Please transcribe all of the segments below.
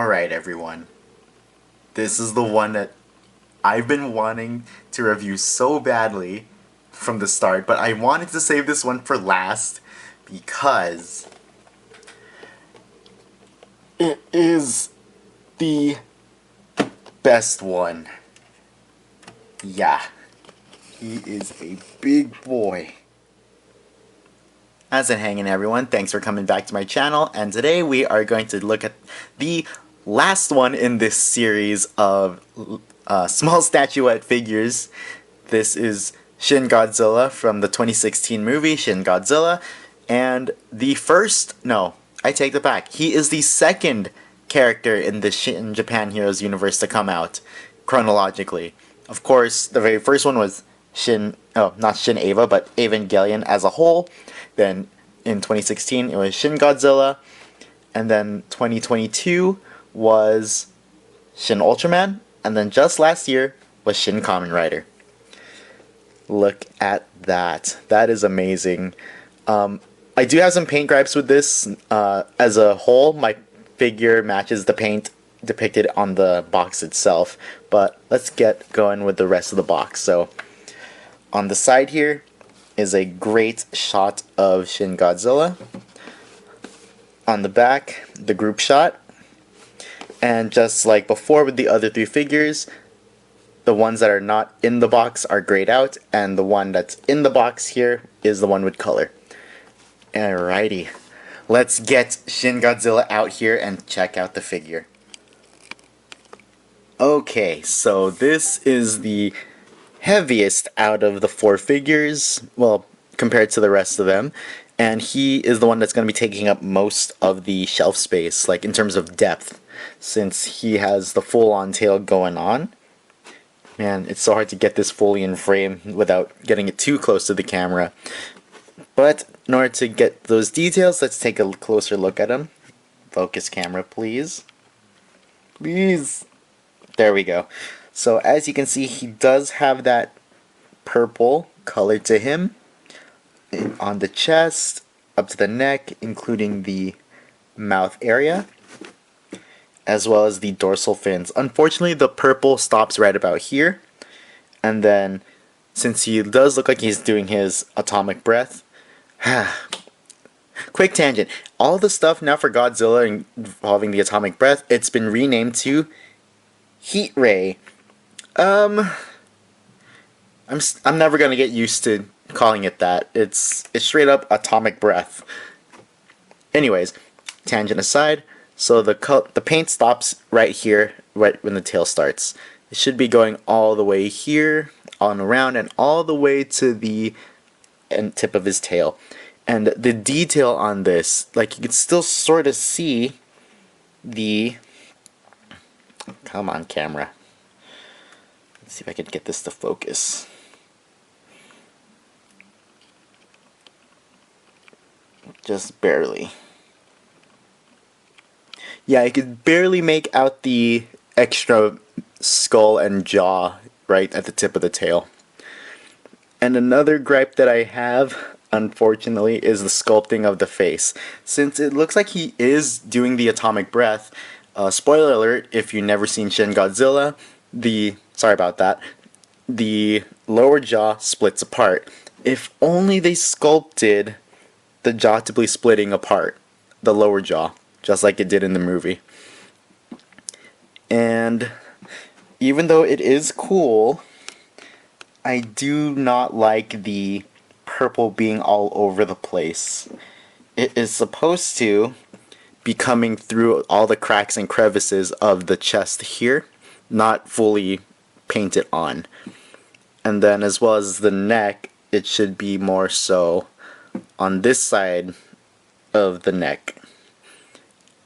Alright everyone, this is the one that I've been wanting to review so badly from the start, but I wanted to save this one for last because it is the best one. Yeah, he is a big boy. How's it hanging, everyone? Thanks for coming back to my channel, and today we are going to look at the last one in this series of small statuette figures. This is Shin Godzilla from the 2016 movie Shin Godzilla, and the first, no, I take that back. He is the second character in the Shin Japan Heroes universe to come out chronologically. Of course, the very first one was not Shin Eva, but Evangelion as a whole. Then in 2016 it was Shin Godzilla, and then 2022 was Shin Ultraman, and then just last year was Shin Kamen Rider. Look at that. That is amazing. I do have some paint gripes with this. As a whole, my figure matches the paint depicted on the box itself, but let's get going with the rest of the box. So on the side here is a great shot of Shin Godzilla. On the back, the group shot. And just like before with the other three figures, the ones that are not in the box are grayed out, and the one that's in the box here is the one with color. Alrighty, let's get Shin Godzilla out here and check out the figure. Okay, so this is the heaviest out of the four figures, well, compared to the rest of them, and he is the one that's going to be taking up most of the shelf space, like in terms of depth, since he has the full-on tail going on. Man, it's so hard to get this fully in frame without getting it too close to the camera. But in order to get those details, let's take a closer look at him. Focus camera, please. Please. There we go. So as you can see, he does have that purple color to him on the chest, up to the neck, including the mouth area, as well as the dorsal fins. Unfortunately, the purple stops right about here, and then since he does look like he's doing his atomic breath, quick tangent, all the stuff now for Godzilla involving the atomic breath, it's been renamed to Heat Ray. I'm never gonna get used to calling it that. It's straight up atomic breath. Anyways, tangent aside, so the paint stops right here, right when the tail starts. It should be going all the way here, on around, and all the way to the end tip of his tail. And the detail on this, like, you can still sort of see the... Come on, camera. Let's see if I can get this to focus. Just barely. Yeah, I could barely make out the extra skull and jaw right at the tip of the tail. And another gripe that I have, unfortunately, is the sculpting of the face. Since it looks like he is doing the atomic breath, spoiler alert, if you've never seen Shin Godzilla, sorry about that, the lower jaw splits apart. If only they sculpted the jaw to be splitting apart, the lower jaw, just like it did in the movie. And even though it is cool, I do not like the purple being all over the place. It is supposed to be coming through all the cracks and crevices of the chest here, not fully painted on. And then as well as the neck, it should be more so on this side of the neck.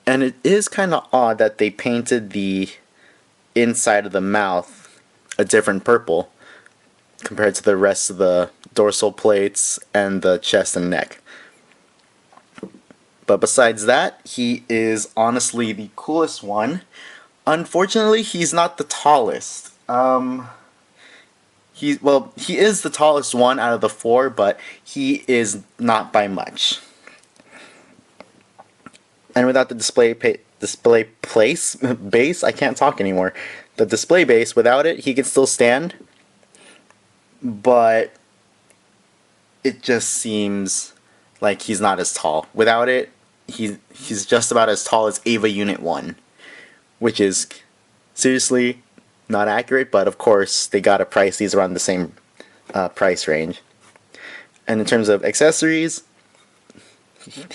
And it is kind of odd that they painted the inside of the mouth a different purple compared to the rest of the dorsal plates and the chest and neck. But besides that, he is honestly the coolest one. Unfortunately, he's not the tallest. He is the tallest one out of the four, but he is not by much. And without the display base. I can't talk anymore. The display base, without it, he can still stand, but it just seems like he's not as tall. Without it, he's just about as tall as Ava Unit 1, which is seriously not accurate, but of course they gotta price these around the same price range. And in terms of accessories,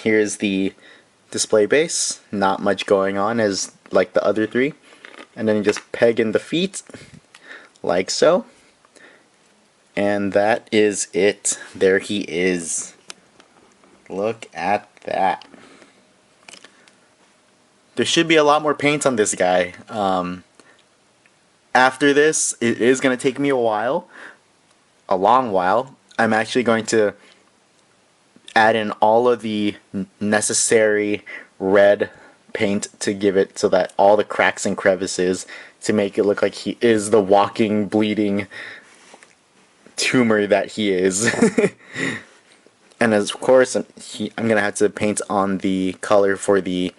here's the display base. Not much going on as like the other three. And then you just peg in the feet, like so. And that is it. There he is. Look at that. There should be a lot more paint on this guy. After this, it is going to take me a long while. I'm actually going to add in all of the necessary red paint to give it so that all the cracks and crevices, to make it look like he is the walking, bleeding tumor that he is. And of course, I'm going to have to paint on the color for the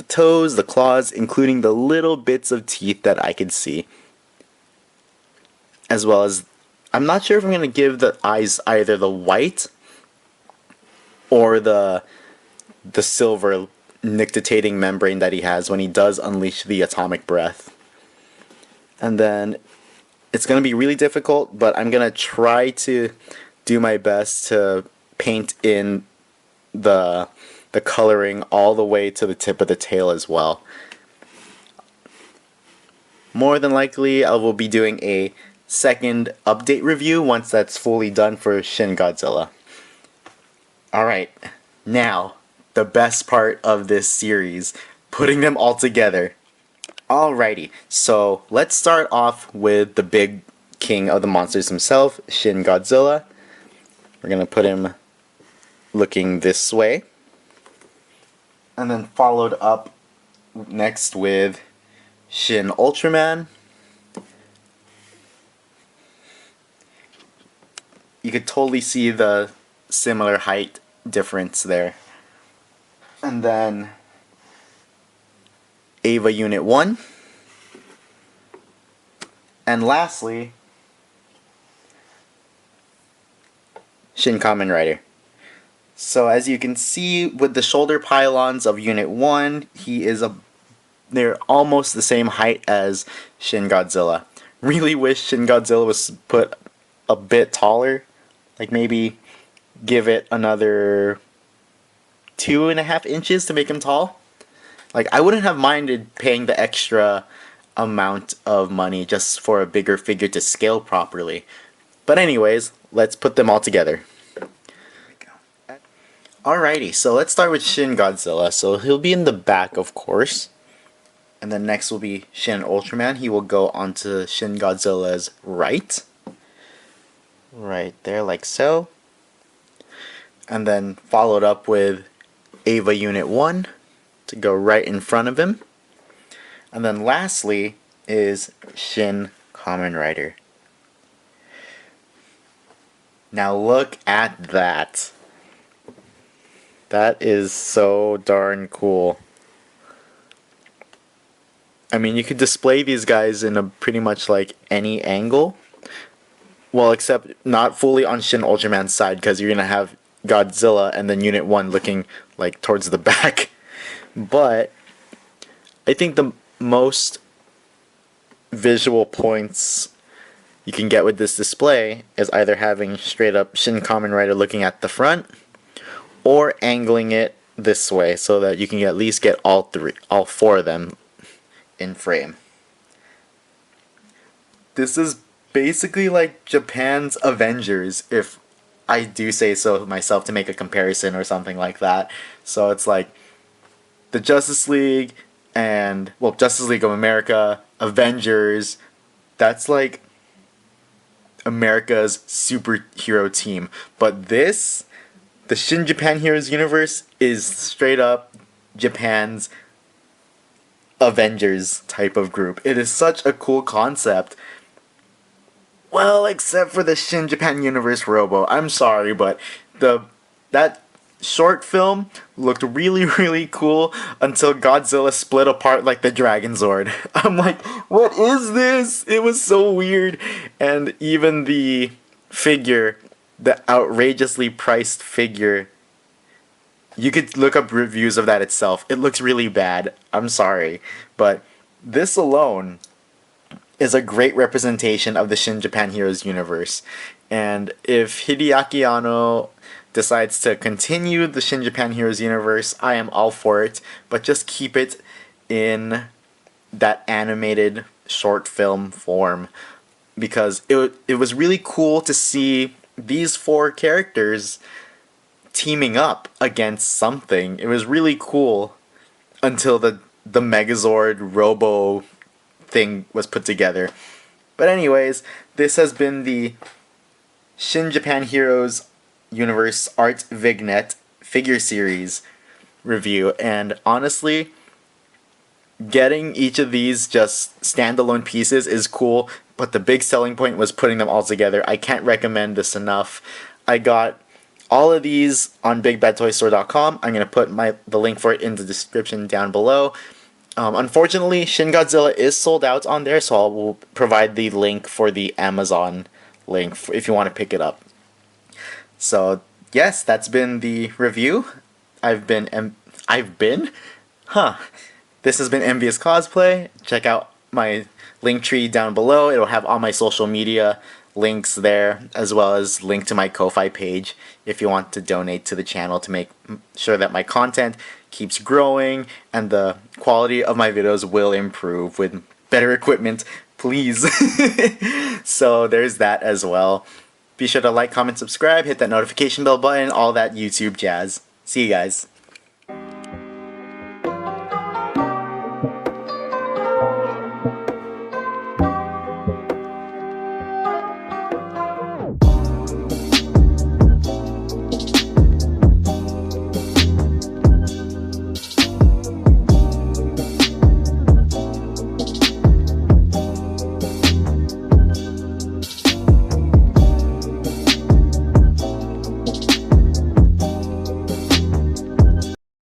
toes, the claws, including the little bits of teeth that I could see. As well as, I'm not sure if I'm going to give the eyes either the white or the silver nictitating membrane that he has when he does unleash the atomic breath. And then it's going to be really difficult, but I'm going to try to do my best to paint in the coloring all the way to the tip of the tail as well. More than likely, I will be doing a second update review once that's fully done for Shin Godzilla. Alright, now, the best part of this series, putting them all together. Alrighty, so let's start off with the big king of the monsters himself, Shin Godzilla. We're going to put him looking this way. And then followed up next with Shin Ultraman. You could totally see the similar height difference there. And then Ava Unit 1. And lastly, Shin Kamen Rider. So as you can see with the shoulder pylons of Unit 1, they're almost the same height as Shin Godzilla. Really wish Shin Godzilla was put a bit taller. Like maybe give it another 2.5 inches to make him tall. Like I wouldn't have minded paying the extra amount of money just for a bigger figure to scale properly. But anyways, let's put them all together. Alrighty, so let's start with Shin Godzilla. So he'll be in the back, of course. And then next will be Shin Ultraman. He will go onto Shin Godzilla's right. Right there, like so. And then followed up with Ava Unit 1 to go right in front of him. And then lastly is Shin Kamen Rider. Now look at that. That is so darn cool. I mean, you could display these guys in a pretty much like any angle. Well, except not fully on Shin Ultraman's side, because you're going to have Godzilla and then Unit 1 looking like towards the back. But I think the most visual points you can get with this display is either having straight up Shin Kamen Rider looking at the front, or angling it this way so that you can at least get all four of them in frame. This is basically like Japan's Avengers, if I do say so myself, to make a comparison or something like that. So it's like the Justice League and, well, Justice League of America, Avengers, that's like America's superhero team. But this, the Shin Japan Heroes universe, is straight up Japan's Avengers type of group. It is such a cool concept. Well, except for the Shin Japan Universe Robo. I'm sorry, but that short film looked really, really cool until Godzilla split apart like the Dragon Zord. I'm like, what is this? It was so weird. And even the figure, the outrageously priced figure, you could look up reviews of that itself. It looks really bad. I'm sorry. But this alone is a great representation of the Shin Japan Heroes universe. And if Hideaki Anno decides to continue the Shin Japan Heroes universe, I am all for it, but just keep it in that animated short film form, because it was really cool to see these four characters teaming up against something. It was really cool until the Megazord Robo thing was put together. But anyways, this has been the Shin Japan Heroes Universe Art Vignette figure series review, and honestly, getting each of these just standalone pieces is cool, but the big selling point was putting them all together. I can't recommend this enough. I got all of these on BigBadToyStore.com. I'm going to put the link for it in the description down below. Unfortunately, Shin Godzilla is sold out on there, so I will provide the link for the Amazon link if you want to pick it up. So, yes, that's been the review. This has been Envious Cosplay. Check out my link tree down below. It'll have all my social media links there, as well as link to my Ko-Fi page if you want to donate to the channel to make sure that my content keeps growing and the quality of my videos will improve with better equipment, please. So there's that as well. Be sure to like, comment, subscribe, hit that notification bell button, all that YouTube jazz. See you guys.